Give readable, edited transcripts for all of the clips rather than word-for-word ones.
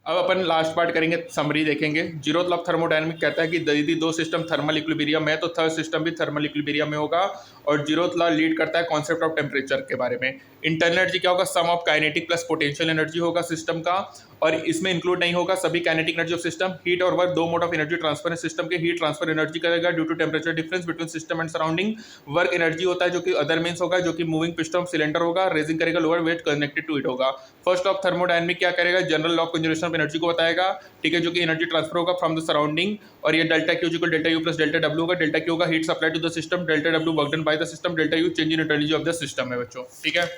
अब अपन last part करेंगे, summary देखेंगे। जीरोथ लॉ ऑफ थर्मोडायनामिक कहता है कि यदि दो सिस्टम थर्मल इक्विलिब्रियम है तो थर्ड सिस्टम भी थर्मल इक्विलिब्रियम में होगा। और जीरोथ लॉ लीड करता है कॉन्सेप्ट ऑफ टेम्परेचर के बारे में। इंटरनल एनर्जी क्या होगा, sum of kinetic plus potential energy होगा सिस्टम का, और इसमें इंक्लूड नहीं होगा सभी kinetic energy of system. Heat और वर्क दो मोड ऑफ एनर्जी ट्रांसफर है सिस्टम के। हीट ट्रांसफर एनर्जी करेगा due to temperature difference between system and surrounding. Work energy होता है जो कि अदर मीन्स होगा, जो कि मूविंग पिस्टन ऑफ सिलेंडर होगा, रेजिंग करेगा lower weight connected to it होगा। फर्स्ट ऑफ थर्मोडायनामिक क्या करेगा, general law of conservation of energy को बताएगा, ठीक है, जो कि एनर्जी ट्रांसफर होगा फ्रॉम द सराउंडिंग। और ये delta Q equal delta U plus delta W होगा। डेल्टा क्यू होगा heat supply to the system, delta W work done by the system, delta U change in energy of the system है बच्चों, ठीक है।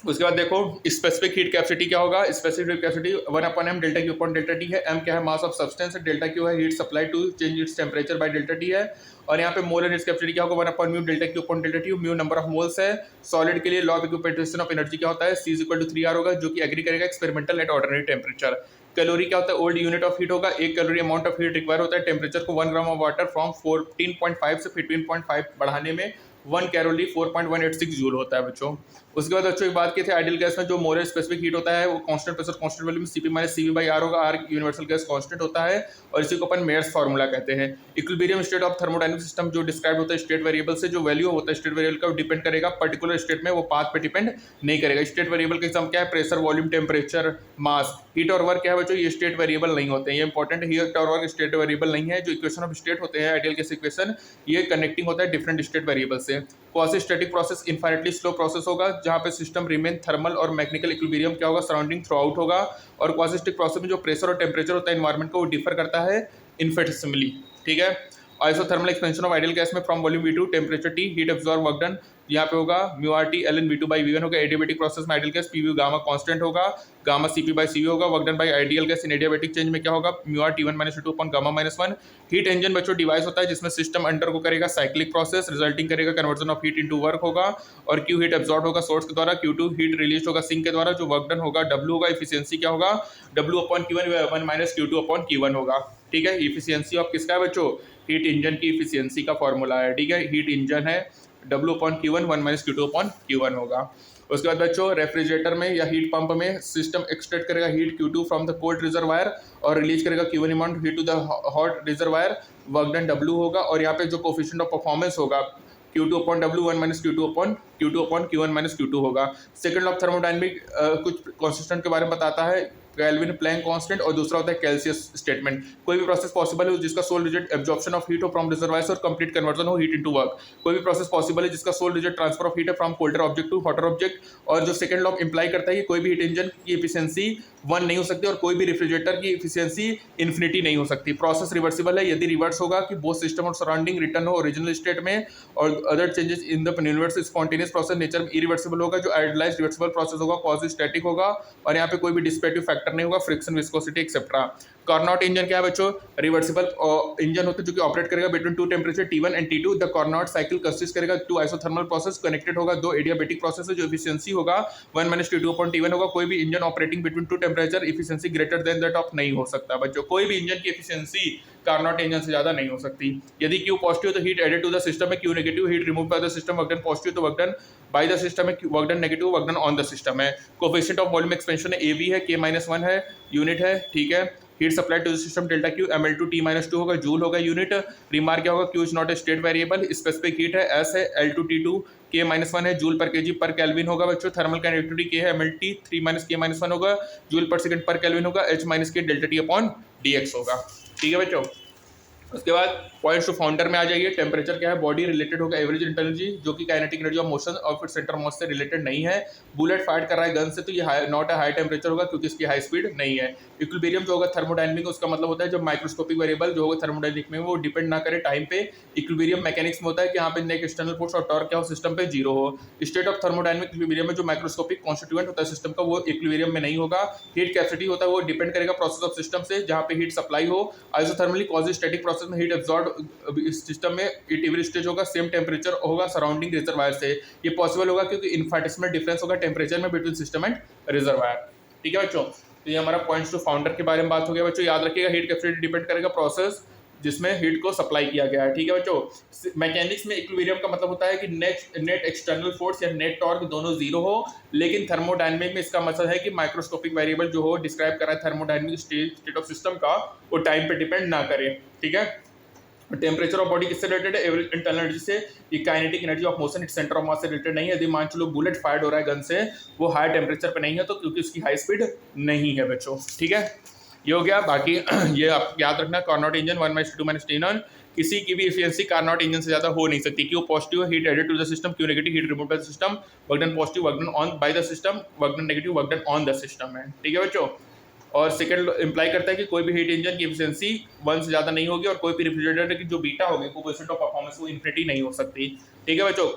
उसके बाद देखो स्पेसिफिक हीट कैपेसिटी क्या होगा, specific heat capacity 1/m delta Q upon delta T है। m क्या है, मास ऑफ सब्सटेंस है। डेल्टा क्यू है heat supply to change its temperature by delta T है। और यहाँ पे मोल एनर्जी कैपेसिटी क्या होगा, 1/μ delta Q upon delta T. Mu number of moles है। सॉलिड के लिए law of equipartition of energy क्या होता है, C इक्वल टू 3R होगा, जो कि एग्री करेगा experimental at ordinary temperature. Calorie क्या होता है, ओल्ड यूनिट ऑफ हीट होगा। एक calorie amount of heat require होता है टेम्परेचर को 1 ग्राम ऑफ वाटर फ्रॉम 14.5 से 15.5 बढ़ाने में। 1 कैलोरी 4.186 जूल होता है बच्चों। उसके बाद बच्चों एक बात की थी, आइडियल गैस में जो मोलर स्पेसिफिक हीट होता है वो कांस्टेंट प्रेशर कांस्टेंट वैल्यू में Cp minus Cv by R होगा। R यूनिवर्सल गैस कांस्टेंट होता है और इसी को अपन मेयर्स फार्मूला कहते हैं। Equilibrium state of thermodynamic system जो डिस्क्राइब होता है स्टेट वेरिएबल से, जो वैल्यू होता है स्टेट वेरिएबल का डिपेंड करेगा पर्टिकुलर स्टेट में, वो पाथ पे डिपेंड नहीं करेगा। स्टेट वेरिएबल का एग्जाम क्या है, प्रेशर, वॉल्यूम, टेम्परेचर, मास। हीट और वर्क क्या है बच्चों, ये स्टेट वेरिएबल नहीं होते हैं, ये इंपॉर्टेंट। हीट और वर्क स्टेट वेरिएबल नहीं है। जो इक्वेशन ऑफ स्टेट होते हैं आइडियल गैस इक्वेशन, ये कनेक्टिंग होता है डिफरेंट स्टेट वेरिएबल से। Quasi static process infinitely slow process होगा, जहां पे सिस्टम रिमेन थर्मल और मैकेनिकल इक्विलिब्रियम क्या होगा, सराउंडिंग थ्रू आउट होगा। और क्वासी स्टैटिक प्रोसेस में जो प्रेशर और टेम्परेचर होता है एनवायरमेंट को, वो डिफर करता है इनफिनिटेसिमली, ठीक है। Isothermal expansion of ideal gas में from volume V2 temperature T heat absorb work done, यहाँ पे होगा mu R T ln V2 by V1 होगा। एडियाबेटिक प्रोसेस में ideal gas PV gamma constant होगा, गामा Cp बाई Cv होगा। Work done by ideal gas in adiabatic change में क्या होगा, mu R T1 minus T2 upon gamma minus 1। Heat engine बच्चों device होता है जिसमें सिस्टम अंडर को करेगा साइक्लिक प्रोसेस, रिजल्टिंग करेगा conversion of heat into work होगा। और Q हीट एब्जॉर्ब होगा सोर्स के द्वारा, Q2 हीट रिलीज होगा सिंक के द्वारा। जो वर्क डन होगा W होगा, इफिशियंसी क्या होगा, W upon Q1 1 minus Q2 upon Q1 होगा, ठीक है। इफिशियंसी ऑफ किसका है बच्चों, हीट इंजन की इफिशियंसी का फॉर्मूला है, ठीक है। हीट इंजन है W upon Q1 1 minus Q2 upon Q1 होगा। उसके बाद बच्चों रेफ्रिजरेटर में या हीट पंप में सिस्टम एक्सट्रैक्ट करेगा heat Q2 from the cold reservoir और रिलीज करेगा Q1 amount heat to the hot reservoir. Work done W होगा। और यहाँ पे जो कोफिशिएंट ऑफ परफॉर्मेंस होगा Q2 upon W 1 minus Q2 upon Q1 minus Q2 होगा। सेकंड लॉ ऑफ थर्मोडायनामिक कुछ कॉन्स्टेंट के बारे में बताता है, केल्विन प्लैंक कांस्टेंट, और दूसरा होता है कैल्सियस स्टेटमेंट। कोई भी प्रोसेस पॉसिबल है जिसका sole result absorption of heat हो फ्रॉम रिजर्वायर्स और कंप्लीट कन्वर्जन हो हीट इनटू वर्क। कोई भी प्रोसेस पॉसिबल है जिसका sole result transfer of heat है from colder object to hotter object. और जो सेकंड लॉ इंप्लाई करता है कि कोई भी हीट इंजन की एफिशिएंसी 1 नहीं हो सकती और कोई भी रेफ्रिजरेटर की एफिशिएंसी इन्फिनिटी नहीं हो सकती। प्रोसेस रिवर्सिबल है यदि रिवर्स होगा कि बोथ सिस्टम और सराउंडिंग रिटर्न हो ओरिजिनल स्टेट में, और other changes in the universe spontaneous process nature में इरिवर्सिबल होगा। जो आइडियलाइज्ड रिवर्सिबल प्रोसेस होगा क्वासी स्टैटिक होगा, और यहाँ पे कोई भी डिस्पेटिव फैक्टर नहीं होगा, friction, viscosity etcetera. Carnot engine क्या है बच्चों, रिवर्सिबल इंजन होता है जो कि ऑपरेट करेगा between two temperature T1 and T2। The Carnot cycle consist करेगा टू आइसोथर्मल प्रोसेस, कनेक्टेड होगा दो एडियाबेटिक प्रोसेस है। जो एफिशिएंसी होगा 1 माइनस T2 अपॉन T1 होगा। कोई भी engine operating between two temperature efficiency greater than that of नहीं हो सकता बच्चों। कोई भी इंजन की एफिशिएंसी कार्नोट इंजन से ज्यादा नहीं हो सकती। यदि Q पॉजिटिव तो heat added to the system में, Q negative heat remove by the system. Work done positive तो work done by the system है, work done negative work done on the system है। कोफिशिएंट ऑफ वॉल्यूम एक्सपेंशन है AV है, K-1 है, unit है, ठीक है। Heat supply to the system delta Q ml2 T-2 होगा, जूल होगा यूनिट। रिमार्क क्या होगा, Q is not a state variable, specific heat है S है, L2T2 K-1 है, जूल पर केजी पर केल्विन होगा बच्चों। थर्मल कंडक्टिविटी K है, mlt 3 K-1 होगा, जूल पर सेकंड पर केल्विन होगा। H - K delta T upon dx होगा, ठीक है बच्चों। उसके बाद पॉइंट्स टू फाउंडर में आ जाइए। टेम्परेचर क्या है, बॉडी रिलेटेड होगा एवरेज एनर्जी, जो कि काइनेटिक एनर्जी ऑफ मोशन और फिर सेंटर मास से रिलेटेड नहीं है। बुलेट फायर कर रहा है गन से तो ये नॉट अ हाई टेम्परेचर होगा क्योंकि इसकी हाई स्पीड नहीं है। इक्विलिब्रियम जो होगा थर्मोडायनामिक, उसका मतलब होता है जब माइक्रोस्कोपिक वेरिएबल जो होगा थर्मोडायनामिक में वो डिपेंड ना करे टाइम पे। इक्विलिब्रियम मैकेनिक्स में होता है कि यहाँ पे नेक एक्सटर्नल फोर्स और टॉर्क क्या हो सिस्टम पे जीरो हो। स्टेट ऑफ थर्मोडायनामिक इक्विलिब्रियम में जो माइक्रोस्कोपिक कॉन्स्टिट्यूएंट होता है सिस्टम का, वो इक्विलिब्रियम में नहीं होगा। हीट कैपेसिटी होता है वो डिपेंड करेगा प्रोसेस ऑफ सिस्टम से, जहाँ पे हीट सप्लाई हो। आइसोथर्मली क्वासी स्टैटिक प्रोसेस में हीट एब्जॉर्ब इस सिस्टम में इक्विलिब्रियम स्टेज होगा, सेम टेम्परेचर होगा सराउंडिंग रिजर्वायर से। ये पॉसिबल होगा क्योंकि इनफिनिटेसिमल डिफरेंस होगा टेम्परेचर में बिटवीन सिस्टम एंड रिजर्वायर, ठीक है बच्चों। तो ये हमारा पॉइंट्स टू फाउंडर के बारे में बात हो गया बच्चों। याद रखिएगा हीट कैपेसिटी डिपेंड करेगा प्रोसेस जिसमें हीट को सप्लाई किया गया है। ठीक है बच्चों, मैकेनिक्स में इक्विलिब्रियम का मतलब होता है कि नेट एक्सटर्नल फोर्स या नेट टॉर्क दोनों जीरो हो, लेकिन थर्मोडायनेमिक में इसका मतलब है कि माइक्रोस्कोपिक वेरिएबल जो हो डिस्क्राइब कर रहा है थर्मोडायनेमिक स्टेट ऑफ सिस्टम का, वो टाइम पे डिपेंड ना करे। ठीक है, टेम्परेचर ऑफ बॉडी किससे रिलेटेड है? इंटरनल एनर्जी से। ये kinetic energy of motion it centre of mass से रिलेटेड नहीं है। यदि मान चलो बुलेट फायर्ड हो रहा है गन से, वो हाई टेम्परेचर पे नहीं है तो क्योंकि उसकी हाई स्पीड नहीं है बच्चों। ठीक है, ये हो गया। बाकी ये आप याद रखना, कार्नोट इंजन 1/2 - T किसी की भी एफिशिएंसी कार्नोट इंजन से ज्यादा हो नहीं सकती। क्यों? Positive heat added to the system, क्यों negative heat remove by the system, work done positive work done on by the system, work done negative work done on the system है। ठीक है बच्चों, और सेकंड इंप्लाई करता है कि कोई भी हीट इंजन की एफिशिएंसी 1 से ज़्यादा नहीं होगी, और कोई भी रेफ्रिजरेटर की जो बीटा होगी कोएफिशिएंट ऑफ परफॉर्मेंस वो इन्फिनिटी नहीं हो सकती। ठीक है बच्चों,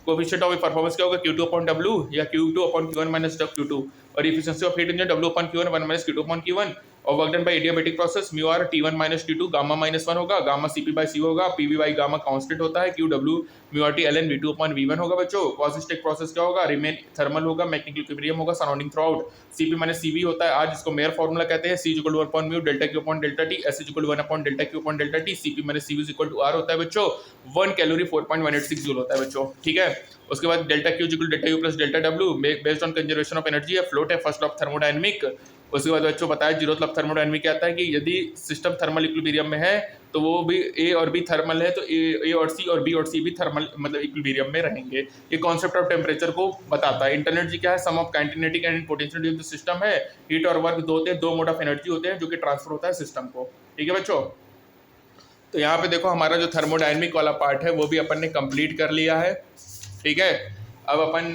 कोएफिशिएंट ऑफ परफॉर्मेंस क्या होगा? Q2/W या Q2/Q1 - Q2, और efficiency of heat engine W/Q1 1 - Q2 Q1, और work done bye adiabatic process μR T1 - T2 gamma -1 होगा, गामा CP/C होगा, PV बाई गामा कांस्टेंट होता है, QW μRT ln V2/V1 होगा बच्चों। क्वासिस्टिक प्रोसेस क्या होगा? रिमेन थर्मल होगा, मैकेनिकल इक्विलिब्रियम होगा, surrounding through out, CP - CV होता है आज, जिसको मेयर फार्मूला कहते हैं, C = 1/μ डेल्टा Q/डेल्टा T, S = 1/डेल्टा Q/डेल्टा T, CP - CV = R होता है बच्चों। 1 कैलोरी 4.186 जूल होता है बच्चों। ठीक है, उसके बाद delta Q = delta U + delta W based on conservation of energy है, फ्लोट है, फर्स्ट लॉ ऑफ थर्मोडायनेमिक। उसके बाद बच्चों बताया जीरोथ लॉ ऑफ थर्मोडायनेमिक क्या आता है कि यदि सिस्टम थर्मल इक्विलिब्रियम में है तो वो भी ए और बी थर्मल है, तो ए और सी और बी और सी भी थर्मल मतलब इक्विलिब्रियम में रहेंगे। ये कॉन्सेप्ट ऑफ टेम्परेचर को बताता है। इंटरनल एनर्जी क्या है? Sum of kinetic and potential of the system है। हीट और वर्क दो होते हैं, दो मोड ऑफ एनर्जी होते हैं जो कि ट्रांसफर होता है सिस्टम को। ठीक है बच्चों, तो यहाँ पे देखो हमारा जो थर्मोडायनेमिक वाला पार्ट है वो भी अपन ने कंप्लीट कर लिया है। ठीक है, अब अपन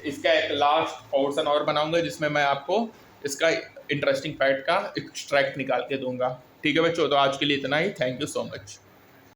इसका एक लास्ट पोर्शन और बनाऊंगा जिसमें मैं आपको इसका इंटरेस्टिंग फैक्ट का एक्सट्रैक्ट निकाल के दूंगा। ठीक है बच्चों, तो आज के लिए इतना ही। Thank you so much.